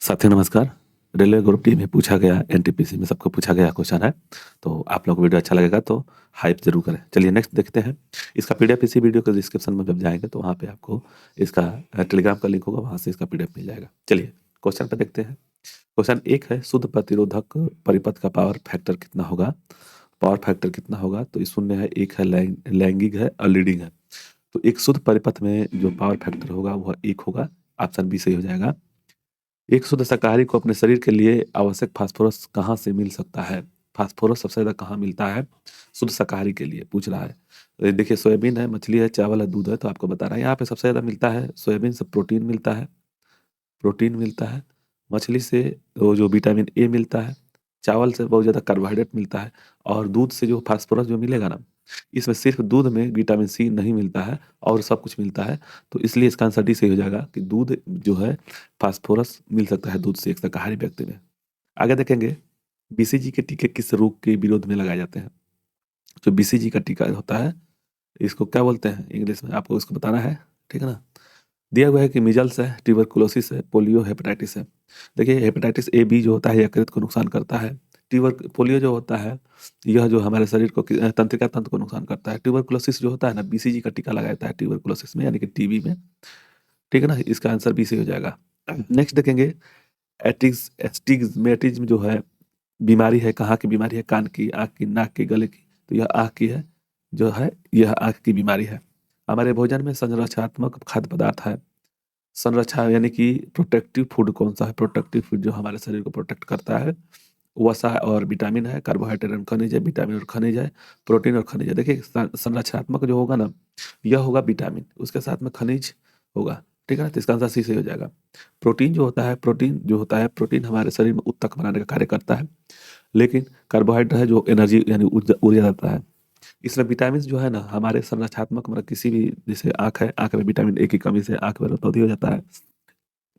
साथियों नमस्कार। Railway group D में पूछा गया एनटीपीसी में सबको पूछा गया क्वेश्चन है। तो आप लोग को वीडियो अच्छा लगेगा तो हाइप ज़रूर करें। चलिए नेक्स्ट देखते हैं। इसका पीडीएफ इसी वीडियो के डिस्क्रिप्शन में जब जाएँगे तो वहाँ पे आपको इसका टेलीग्राम का लिंक होगा, वहाँ से इसका पीडीएफ मिल जाएगा। चलिए क्वेश्चन पे देखते हैं। क्वेश्चन 1 है, शुद्ध प्रतिरोधक परिपथ का पावर फैक्टर कितना होगा? पावर फैक्टर कितना होगा? तो ये शून्य है, 1 है, लैंगिक है और लीडिंग है। तो एक शुद्ध परिपथ में जो पावर फैक्टर होगा वह 1 होगा। ऑप्शन बी सही हो जाएगा। एक शुद्ध शाकाहारी को अपने शरीर के लिए आवश्यक फास्फोरस कहाँ से मिल सकता है? फास्फोरस सबसे ज़्यादा कहाँ मिलता है शुद्ध शाकाहारी के लिए पूछ रहा है। तो ये देखिए, सोयाबीन है, मछली है, चावल है, दूध है, तो आपको बता रहा है यहाँ पे सबसे ज़्यादा मिलता है सोयाबीन से प्रोटीन मिलता है। प्रोटीन मिलता है। मछली से वो जो विटामिन ए मिलता है। चावल से बहुत ज़्यादा कार्बोहाइड्रेट मिलता है। और दूध से जो फास्फोरस जो मिलेगा ना, इसमें सिर्फ दूध में विटामिन सी नहीं मिलता है और सब कुछ मिलता है। तो इसलिए इसका आंसर डी सही हो जाएगा कि दूध जो है फास्फोरस मिल सकता है दूध से एक शाकाहारी व्यक्ति में। आगे देखेंगे, बीसीजी के टीके किस रोग के विरोध में लगाए जाते हैं? जो बीसीजी का टीका होता है इसको क्या बोलते हैं इंग्लिश में, आपको इसको बताना है। ठीक है ना? दिया हुआ है कि मीजल्स है, ट्यूबरकुलोसिस है, पोलियो, हेपेटाइटिस है। देखिए, हेपेटाइटिस ए बी जो होता है यकृत को नुकसान करता है। पोलियो जो होता है यह जो हमारे शरीर को तंत्रिका तंत्र को नुकसान करता है। ट्यूबरकुलोसिस जो होता है ना, बीसीजी का टीका लगाया जाता है ट्यूबरकुलोसिस में, यानी कि टीबी में। ठीक है ना? इसका आंसर बी सही हो जाएगा। नेक्स्ट देखेंगे, एस्टिग्मेटिज्म जो है बीमारी है, कहाँ की बीमारी है? कान की, आँख की, नाक की, गले की। तो यह आँख की है, जो है यह आँख की बीमारी है। हमारे भोजन में संरचनात्मक खाद्य पदार्थ है। संरक्षा यानी कि प्रोटेक्टिव फूड कौन सा है? प्रोटेक्टिव फूड जो हमारे शरीर को प्रोटेक्ट करता है वसा और विटामिन है, कार्बोहाइड्रेट और खनिज है, विटामिन और खनिज है, प्रोटीन और खनिज है। देखिए, संरचनात्मक जो होगा ना, यह होगा विटामिन, उसके साथ में खनिज होगा। ठीक है ना? तो इसका आंसर सी सही हो जाएगा। प्रोटीन हमारे शरीर में ऊतक बनाने का कार्य करता है। लेकिन कार्बोहाइड्रेट है जो एनर्जी यानी ऊर्जा ऊर्जा देता है। इसमें विटामिन जो है ना, हमारे संरचनात्मक मतलब किसी भी, जैसे आँख है, आँख में विटामिन ए की कमी से आँख में रतौंधी हो जाता है।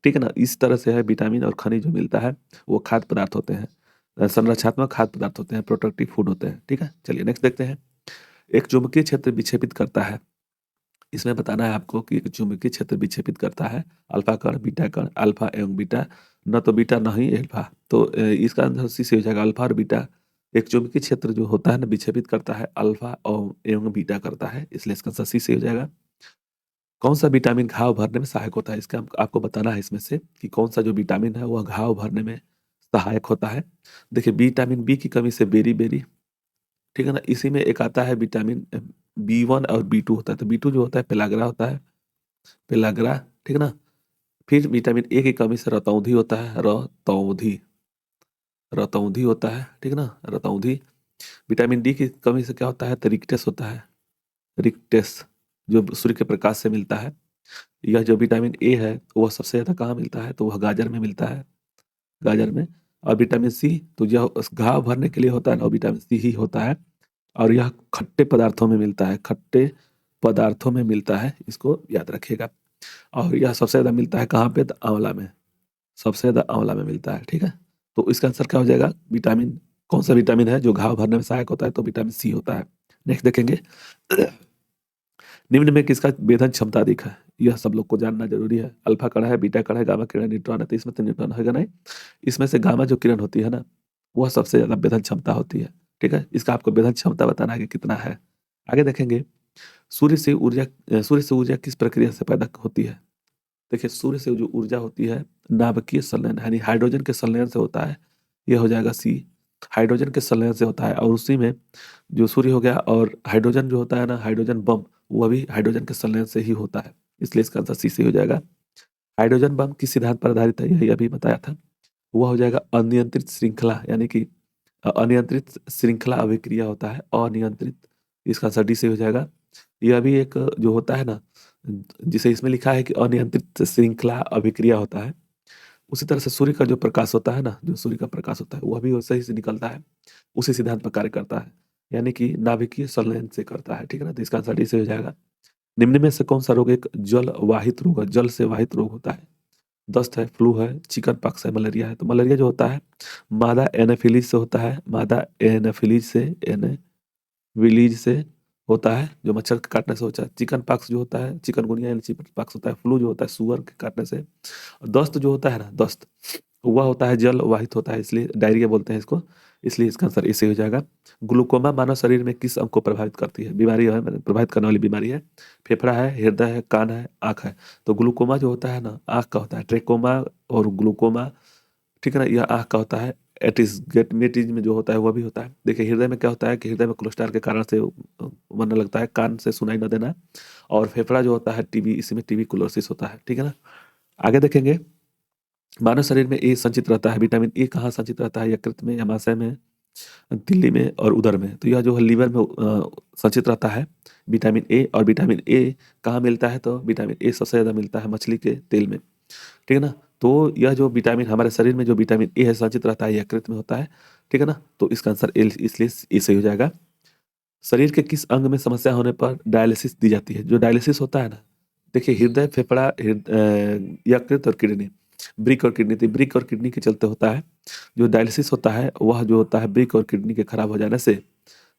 ठीक है ना? इस तरह से है, विटामिन और खनिज जो मिलता है वो खाद्य पदार्थ होते हैं। संरचनात्मक खाद्य पदार्थ होते हैं, प्रोटेक्टिव फूड होते हैं। ठीक है? चलिए नेक्स्ट देखते हैं। एक चुंबकीय क्षेत्र विक्षेपित करता है। इसमें बताना है आपको कि एक चुंबकीय क्षेत्र विक्षेपित करता है अल्फा कण, बीटा कण, अल्फा एवं बीटा, न तो बीटा न ही अल्फा। तो इसका आंसर सी से हो जाएगा, अल्फा और बीटा। एक चुंबकीय क्षेत्र जो होता है ना, विक्षेपित करता है अल्फा और एवं बीटा करता है, इसलिए इसका आंसर सी से हो जाएगा। कौन सा विटामिन घाव भरने में सहायक होता है? इसका आपको बताना है इसमें से कि कौन सा जो विटामिन है वह घाव भरने में सहायक होता है। देखिए, विटामिन बी की कमी से बेरी-बेरी, ठीक है ना? इसी में एक आता है विटामिन बी1 और बी2 होता है। तो बी2 जो होता है पेलाग्रा होता है, पेलाग्रा, ठीक है ना? फिर विटामिन ए की कमी से रतौंधी होता है, रतौंधी, रतौंधी होता है, ठीक है ना? रतौंधी। विटामिन डी की कमी से क्या होता है? तो रिक्टेस होता है, रिक्टेस, जो सूर्य के प्रकाश से मिलता है। यह जो विटामिन ए है वह सबसे ज़्यादा कहाँ मिलता है? तो वह गाजर में मिलता है, गाजर में। और विटामिन सी तो यह उस घाव भरने के लिए होता है ना, विटामिन सी ही होता है। और यह खट्टे पदार्थों में मिलता है, खट्टे पदार्थों में मिलता है, इसको याद रखिएगा। और यह सबसे ज़्यादा मिलता है कहाँ पे? तो आंवला में, सबसे ज़्यादा आंवला में मिलता है। ठीक है? तो इसका आंसर क्या हो जाएगा? विटामिन, कौन सा विटामिन है जो घाव भरने में सहायक होता है? तो विटामिन सी होता है। नेक्स्ट देखेंगे, निम्न में किसका भेदन क्षमता अधिक है? यह सब लोग को जानना जरूरी है। अल्फा कण है, बीटा कण है, गामा किरण, न्यूट्रॉन है। तो इसमें तो न्यूट्रॉन होगा नहीं। इसमें से गामा जो किरण होती है ना, वह सबसे ज़्यादा भेदन क्षमता होती है। ठीक है? इसका आपको भेदन क्षमता बताना है कि कितना है। आगे देखेंगे, सूर्य से ऊर्जा किस प्रक्रिया से पैदा होती है? देखिए, सूर्य से जो ऊर्जा होती है नाभिकीय संलयन यानी हाइड्रोजन के संलयन से होता है। यह हो जाएगा सी, हाइड्रोजन के संलयन से होता है। और उसी में जो सूर्य हो गया, और हाइड्रोजन जो होता है ना, हाइड्रोजन बम, वह भी हाइड्रोजन के संलयन से ही होता है, इसलिए इसका आंसर सी से हो जाएगा। हाइड्रोजन बम किस सिद्धांत पर आधारित है? यही अभी बताया था। वह हो जाएगा अनियंत्रित श्रृंखला, यानी कि अनियंत्रित श्रृंखला अभिक्रिया होता है, अनियंत्रित। इसका आंसर डी से हो जाएगा। यह भी एक जो होता है ना, जिसे इसमें लिखा है कि अनियंत्रित श्रृंखला अभिक्रिया होता है, उसी तरह से सूर्य का जो प्रकाश होता है ना, जो सूर्य का प्रकाश होता है वह भी वैसे ही से निकलता है, उसी सिद्धांत पर कार्य करता है, यानी कि नाभिकीय संलयन से करता है। ठीक है ना? तो इसका आंसर डी से हो जाएगा। निम्न में से कौन सा रोग एक जल वाहित रोग है? जल से वाहित रोग होता है। दस्त है, फ्लू है, चिकन पॉक्स है, मलेरिया है। तो मलेरिया जो होता है मादा एनाफिलीज से होता है, मादा एनाफिलीज से होता है, जो मच्छर के काटने से होता है। चिकन पॉक्स जो होता है, चिकनगुनिया यानी चिकन पॉक्स होता है। फ्लू जो होता है सुअर के काटने से। और दस्त जो होता है ना, दस्त, वह होता है जल वाहित होता है, इसलिए डायरिया बोलते हैं इसको, इसलिए इसका आंसर इसे हो जाएगा। ग्लूकोमा मानव शरीर में किस अंग को प्रभावित करती है? बीमारी है, मतलब प्रभावित करने वाली बीमारी है। फेफड़ा है, हृदय है, कान है, आँख है। तो ग्लूकोमा जो होता है ना, आँख का होता है। ट्रेकोमा और ग्लूकोमा, ठीक है ना, यह आँख का होता है। एटिस्गेटमेटिज्म में जो होता है वह भी होता है। देखिए हृदय में क्या होता है कि हृदय में कोलेस्ट्रॉल के कारण से बनने लगता है, कान से सुनाई न देना। और फेफड़ा जो होता है टीबी, इसी में टीबी क्लोरोसिस होता है, ठीक है ना। आगे देखेंगे, मानव शरीर में ए संचित रहता है। विटामिन ए कहाँ संचित रहता है? यकृत में, अमाशय में, तिल्ली में और उदर में। तो यह जो है लीवर में संचित रहता है विटामिन ए। और विटामिन ए कहाँ मिलता है? तो विटामिन ए सबसे ज़्यादा मिलता है मछली के तेल में, ठीक है ना। तो यह जो विटामिन हमारे शरीर में जो विटामिन ए है संचित रहता है, यकृत में होता है, ठीक है ना। तो इसका आंसर ए, इसलिए ए सही हो जाएगा। शरीर के किस अंग में समस्या होने पर डायलिसिस दी जाती है? जो डायलिसिस होता है ना, देखिए हृदय, फेफड़ा, यकृत और किडनी, ब्रिक और किडनी, तो ब्रिक और किडनी के चलते होता है। जो डायलिसिस होता है वह जो होता है ब्रिक और किडनी के खराब हो जाने से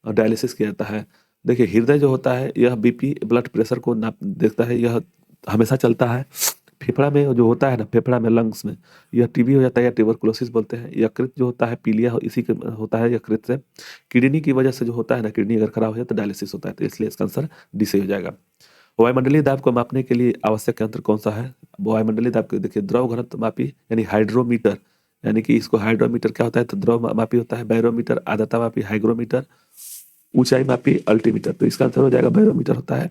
डायलिसिस किया जाता है। देखिए हृदय जो होता है यह बीपी, ब्लड प्रेशर को नाप देखता है, यह हमेशा चलता है। फेफड़ा में जो होता है ना, फेफड़ा में, लंग्स में, यह टीबी हो जाता है या ट्यूबरकुलोसिस बोलते हैं। यकृत जो होता है पीलिया इसी के होता है, यकृत से। किडनी की वजह से जो होता है ना, किडनी अगर खराब हो जाए तो डायलिसिस होता है, तो इसलिए इसका आंसर डी से हो जाएगा। वायुमंडलीय दाब को मापने के लिए आवश्यक यंत्र कौन सा है? वायुमंडलीय दाब को देखिए, द्रव घनत्व मापी यानी हाइड्रोमीटर, यानी कि इसको हाइड्रोमीटर क्या होता है? तो द्रव मापी होता है। बैरोमीटर आर्द्रता मापी हाइग्रोमीटर, ऊंचाई मापी अल्टीमीटर। तो इसका आंसर हो जाएगा बैरोमीटर होता है।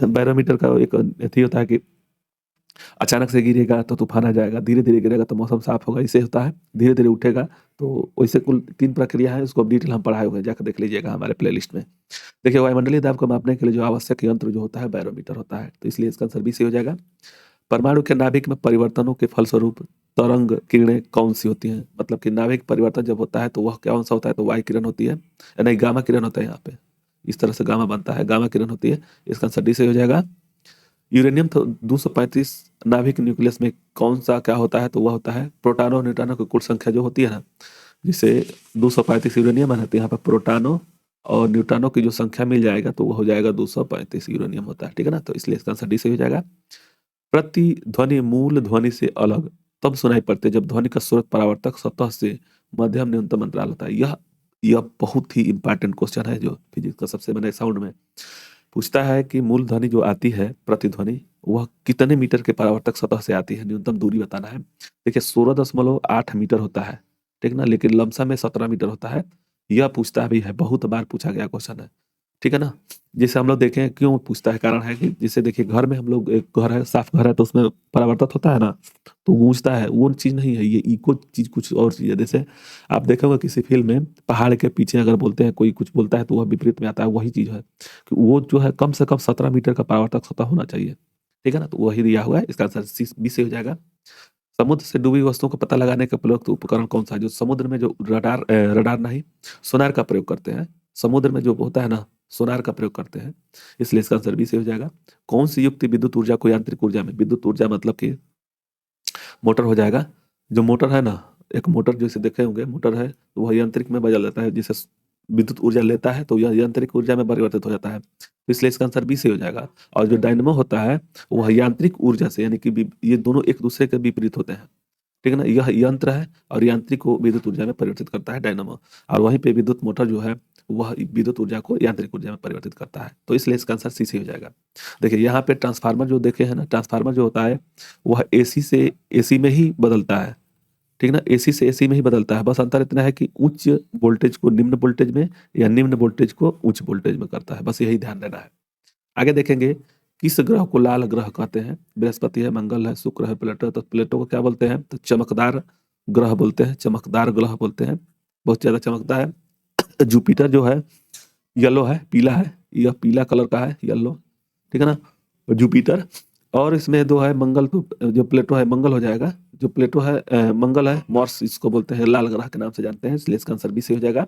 बैरोमीटर का एक अथी होता है कि अचानक से गिरेगा तो तूफान आ जाएगा, धीरे धीरे गिरेगा तो मौसम साफ होगा, इसे होता है। धीरे धीरे उठेगा, तो वैसे कुल 3 प्रक्रिया है, उसको डिटेल हम पढ़ाए हुए हैं, जाकर देख लीजिएगा हमारे प्लेलिस्ट में। देखिए वायुमंडलीय दाब को मापने के लिए जो आवश्यक यंत्र जो होता है बैरोमीटर होता है, तो इसलिए इसका आंसर बी से हो जाएगा। परमाणु के नाभिक में परिवर्तनों के फलस्वरूप तरंग किरणें कौन सी होती हैं? मतलब कि नाभिक परिवर्तन जब होता है तो वह कौन सा होता है? तो वाई किरण होती है, या नहीं गामा किरण होता है। यहाँ पे इस तरह से गामा बनता है, गामा किरण होती है। इसका आंसर डी से हो जाएगा। यूरेनियम 235 नाभिक न्यूक्लियस में कौन सा क्या होता है? तो वह होता है प्रोटॉनों और न्यूट्रॉनों की कुल संख्या जो होती है ना, जिसे 235 यूरेनियम है, तो यहाँ पर प्रोटॉनों और न्यूट्रॉनों की जो संख्या मिल जाएगा तो वो हो जाएगा 235 यूरेनियम होता है, ठीक है ना। तो इसलिए इसका आंसर डी से हो जाएगा। प्रतिध्वनि मूल ध्वनि से अलग तब सुनाई पड़ती है जब ध्वनि का स्रोत परावर्तक सतह से मध्यम न्यूनतम अंतराल होता है। यह बहुत ही इंपॉर्टेंट क्वेश्चन है, जो फिजिक्स का सबसे बड़े साउंड में पूछता है कि मूल ध्वनि जो आती है, प्रतिध्वनि, वह कितने मीटर के परावर्तक सतह से आती है? न्यूनतम दूरी बताना है। देखिए 16.8 मीटर होता है, ठीक ना, लेकिन लमसम में 17 मीटर होता है। यह पूछता भी है, बहुत बार पूछा गया क्वेश्चन है, ठीक है ना। जैसे हम लोग देखें क्यों पूछता है, कारण है कि जैसे देखिए घर में हम लोग, एक घर है, साफ घर है, तो उसमें परावर्तक होता है ना, तो गूंजता है, वो चीज नहीं है, ये इको चीज कुछ और चीज है। जैसे आप देखोगे किसी फिल्म में पहाड़ के पीछे अगर बोलते हैं, कोई कुछ बोलता है तो वह विपरीत में आता है, वही चीज है कि वो जो है कम से कम 17 मीटर का परावर्तक सतह होना चाहिए, ठीक है ना। तो वही दिया हुआ है, इसका आंसर सी बी से हो जाएगा। समुद्र से डूबी वस्तुओं को पता लगाने का प्रयुक्त उपकरण कौन सा है? जो समुद्र में जो रडार नहीं, सोनार का प्रयोग करते हैं। समुद्र में जो होता है ना, सोनार का प्रयोग करते हैं, इसलिए इसका आंसर बी से हो जाएगा। कौन सी युक्ति विद्युत ऊर्जा को यांत्रिक ऊर्जा में, विद्युत ऊर्जा मतलब कि मोटर हो जाएगा। जो मोटर है ना, एक मोटर जैसे देखे होंगे, मोटर है तो वह यांत्रिक में बदल जाता है, जिसे विद्युत ऊर्जा लेता है तो यह यांत्रिक ऊर्जा में परिवर्तित हो जाता है, तो इसलिए इसका आंसर बी से हो जाएगा। और जो डायनमो होता है वह यांत्रिक ऊर्जा से, यानी कि ये दोनों एक दूसरे के विपरीत होते हैं, ठीक है ना। यह यंत्र है और यांत्रिक को विद्युत ऊर्जा में परिवर्तित करता है, डायनामो। और वहीं पे विद्युत मोटर जो है वह विद्युत ऊर्जा को यांत्रिक ऊर्जा में परिवर्तित करता है, तो इसलिए इसका आंसर सी से हो जाएगा। देखिए यहाँ पे ट्रांसफार्मर जो देखे हैं ना, ट्रांसफार्मर जो होता है वह एसी से एसी में ही बदलता है, ठीक ना, एसी से एसी में ही बदलता है। बस अंतर इतना है कि उच्च वोल्टेज को निम्न वोल्टेज में या निम्न वोल्टेज को उच्च वोल्टेज में करता है, बस यही ध्यान देना है। आगे देखेंगे, किस ग्रह को लाल ग्रह कहते हैं? बृहस्पति है, मंगल है, शुक्र है, प्लेटो। तो प्लेटो को क्या बोलते हैं? तो चमकदार ग्रह बोलते हैं, चमकदार ग्रह बोलते हैं, बहुत ज्यादा चमकता है। जुपिटर जो है येलो है, पीला है, यह पीला कलर का है, येलो, ठीक है ना, जुपिटर। और इसमें दो है मंगल, तो जो प्लेटो है मंगल हो जाएगा। जो प्लेटो है मंगल है, मॉर्स इसको बोलते हैं, लाल ग्रह के नाम से जानते हैं, इसलिए इसका आंसर बी से हो जाएगा।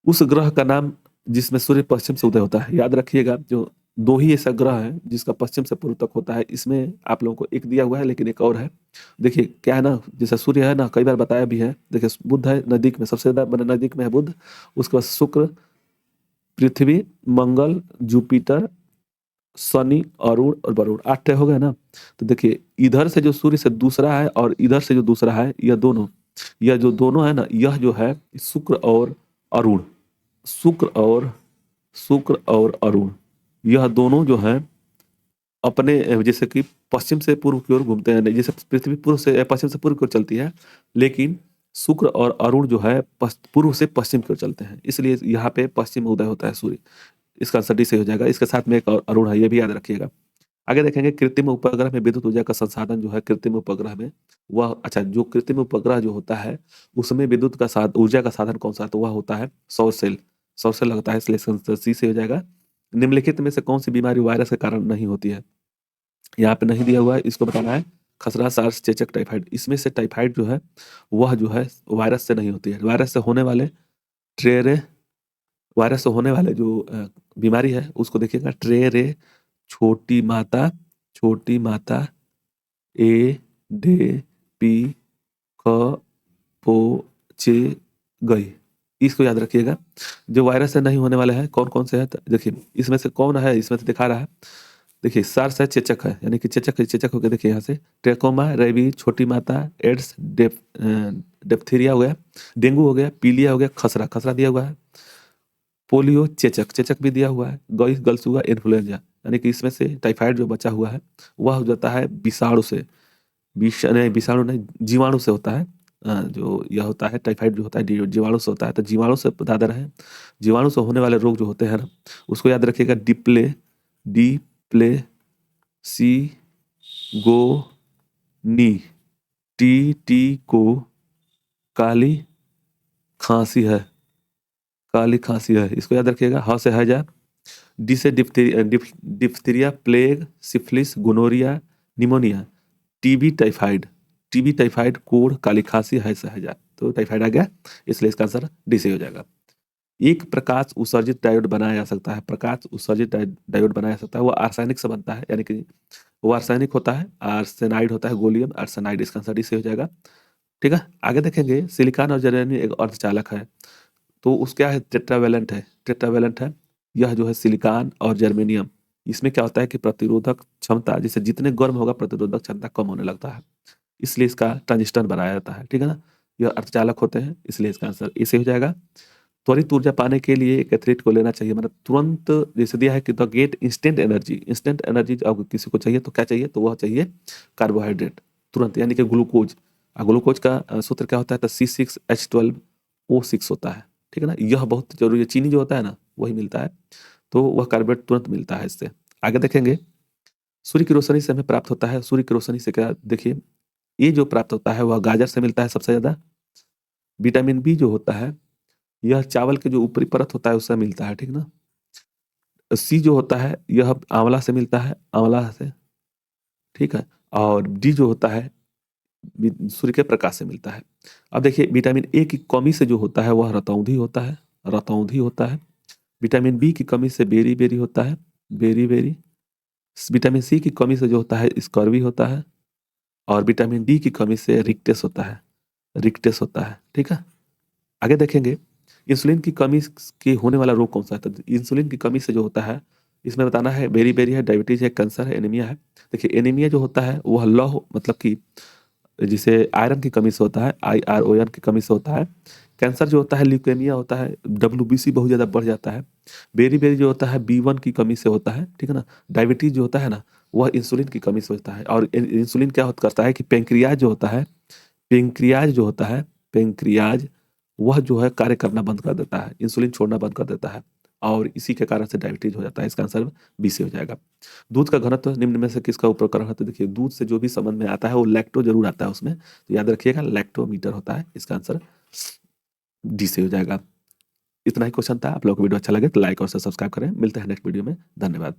उस ग्रह का नाम जिसमें सूर्य पश्चिम से उदय होता है, याद रखिएगा, जो दो ही ऐसा ग्रह है जिसका पश्चिम से पूर्व तक होता है। इसमें आप लोगों को एक दिया हुआ है, लेकिन एक और है। देखिए क्या है ना, जैसे सूर्य है ना, कई बार बताया भी है। देखिए बुध है नजदीक में, सबसे ज्यादा मैंने नजदीक में है बुध, उसके बाद शुक्र, पृथ्वी, मंगल, जुपिटर, शनि, अरुण और वरुण, 8 ठे हो गए ना। तो देखिए इधर से जो सूर्य से दूसरा है और इधर से जो दूसरा है, यह जो दोनों है ना, यह जो है शुक्र और अरुण, शुक्र और शुक्र और अरुण, यह दोनों जो है अपने जैसे कि पश्चिम से पूर्व की ओर घूमते हैं, जैसे पृथ्वी पूर्व से पश्चिम से पूर्व की ओर चलती है, लेकिन शुक्र और अरुण जो है पूर्व से पश्चिम की ओर चलते हैं, इसलिए यहाँ पे पश्चिम में उदय होता है सूर्य। इसका आंसर डी से हो जाएगा। इसके साथ में एक और अरुण है, ये भी याद रखिएगा। आगे देखेंगे कृत्रिम उपग्रह में विद्युत ऊर्जा का संसाधन जो है कृत्रिम उपग्रह में, वह अच्छा जो कृत्रिम उपग्रह जो होता है उसमें विद्युत का ऊर्जा का साधन कौन सा है, तो वह होता है सौर सेल। सौर सेल लगता है, इसलिए इसका आंसर सी से हो जाएगा। निम्नलिखित में से कौन सी बीमारी वायरस के कारण नहीं होती है, यहाँ पे नहीं दिया हुआ है, इसको बताना है। खसरा, सार्स, चेचक, टाइफाइड, इसमें से टाइफाइड जो है वह जो है वायरस से नहीं होती है। वायरस से होने वाले ट्रेरे वायरस से होने वाले जो बीमारी है उसको देखिएगा, ट्रेरे, छोटी माता, छोटी माता, ए डे पी क पो चे गई, इसको याद रखिएगा। जो वायरस से नहीं होने वाले हैं कौन कौन से हैं, तो देखिए इसमें से कौन है, इसमें से दिखा रहा है, देखिए सार्स है, चेचक है, यानी कि चेचक चेचक होकर देखिए यहाँ से ट्रेकोमा, रेबी, छोटी माता, एड्स, डेप्थीरिया हो गया, डेंगू हो गया, पीलिया हो गया, खसरा खसरा दिया हुआ है, पोलियो, चेचक चेचक भी दिया हुआ है, गई गलसुआ, इन्फ्लुएंजा, यानी कि इसमें से टाइफाइड जो बचा हुआ है वह हो जाता है विषाणु से, विषाणु नहीं, जीवाणु से होता है। जो यह होता है टाइफाइड जो होता है जीवाणु से होता है, तो जीवाणु से ज्यादा रहे। जीवाणु से होने वाले रोग जो होते हैं ना उसको याद रखिएगा, डिप्ले सी गो नी, टी को काली खांसी है, काली खांसी है, इसको याद रखिएगा। ह से हैजा, डी से diphtheria, plague, syphilis, gonorrhoea, pneumonia, TB typhoid, कोढ़, काली खांसी, है से हैजा, तो टाइफाइड आ गया, इसलिए इसका आंसर डी से हो जाएगा। एक प्रकाश उत्सर्जित डायोड बनाया जा सकता है, प्रकाश उत्सर्जित डायोड बनाया जा सकता है, वो आर्सेनिक से बनता है, यानी कि वो आर्सेनिक होता है, आर्सेनाइड होता है, गोलियम आर्सेनाइड, इसका आंसर डी से हो जाएगा। ठीक है, आगे देखेंगे सिलिकॉन और जर्मेनियम एक अर्धचालक है, तो उस क्या है, टेट्रावेलेंट है, टेट्रावेलेंट है। यह जो है सिलिकॉन और जर्मेनियम, इसमें क्या होता है कि प्रतिरोधक क्षमता, जैसे जितने गर्म होगा प्रतिरोधक क्षमता कम होने लगता है, इसलिए इसका ट्रांजिस्टर बनाया जाता है। ठीक है ना, यह अर्धचालक होते हैं, इसलिए इसका आंसर इसे हो जाएगा। त्वरित ऊर्जा पाने के लिए एक एथलीट को लेना चाहिए, मतलब तुरंत, जैसे दिया है कि the get instant energy, instant energy अगर किसी को चाहिए तो क्या चाहिए, तो वह चाहिए कार्बोहाइड्रेट तुरंत, यानी कि ग्लूकोज। ग्लूकोज का सूत्र क्या होता है, तो C6H12O6 होता है। ठीक है ना, यह बहुत जरूरी है, चीनी जो होता है ना वही मिलता है, तो वह कार्बोहाइड्रेट तुरंत मिलता है इससे। आगे देखेंगे, सूर्य की रोशनी से हमें प्राप्त होता है, सूर्य की रोशनी से क्या, देखिए ये जो प्राप्त होता है वह गाजर से मिलता है सबसे ज्यादा। विटामिन बी जो होता है यह चावल के जो ऊपरी परत होता है उससे मिलता है। ठीक ना, सी जो होता है यह आंवला से मिलता है, आंवला से। ठीक है, और डी जो होता है सूर्य के प्रकाश से मिलता है। अब देखिए विटामिन ए की कमी से जो होता है वह रतौंधी होता है, रतौंधी होता है। विटामिन बी की कमी से बेरी बेरी होता है, बेरी बेरी। विटामिन सी की कमी से जो होता है स्कर्वी होता है, और विटामिन डी की कमी से रिक्टेस होता है, रिक्टेस होता है। ठीक है, आगे देखेंगे इंसुलिन की कमी के होने वाला रोग कौन सा है, तो इंसुलिन की कमी से जो होता है इसमें बताना है, बेरी बेरी है, डायबिटीज है, कैंसर है, एनीमिया है। देखिए एनीमिया जो होता है वह लौह, मतलब कि जिसे आयरन की कमी से होता है, IRON की कमी से होता है। कैंसर जो होता है ल्यूकेमिया होता है, WBC बहुत ज़्यादा बढ़ जाता है। बेरी बेरी जो होता है B1 की कमी से होता है। ठीक है ना, डायबिटीज जो होता है ना वह इंसुलिन की कमी से होता है, और इंसुलिन क्या करता है कि पेंक्रियाज जो होता है, पेंक्रियाज जो होता है, पेंक्रियाज वह जो है कार्य करना बंद कर देता है, इंसुलिन छोड़ना बंद कर देता है, और इसी के कारण से डायबिटीज हो जाता है। इसका आंसर बी से हो जाएगा। दूध का घनत्व निम्न में से किसका उपकरण है, तो देखिए दूध से जो भी संबंध में आता है वो लैक्टो जरूर आता है उसमें, तो याद रखिएगा लैक्टोमीटर होता है, इसका आंसर डी से हो जाएगा। इतना ही क्वेश्चन था। आप लोगों को वीडियो अच्छा लगे तो लाइक और सब्सक्राइब करें। मिलते हैं नेक्स्ट वीडियो में, धन्यवाद।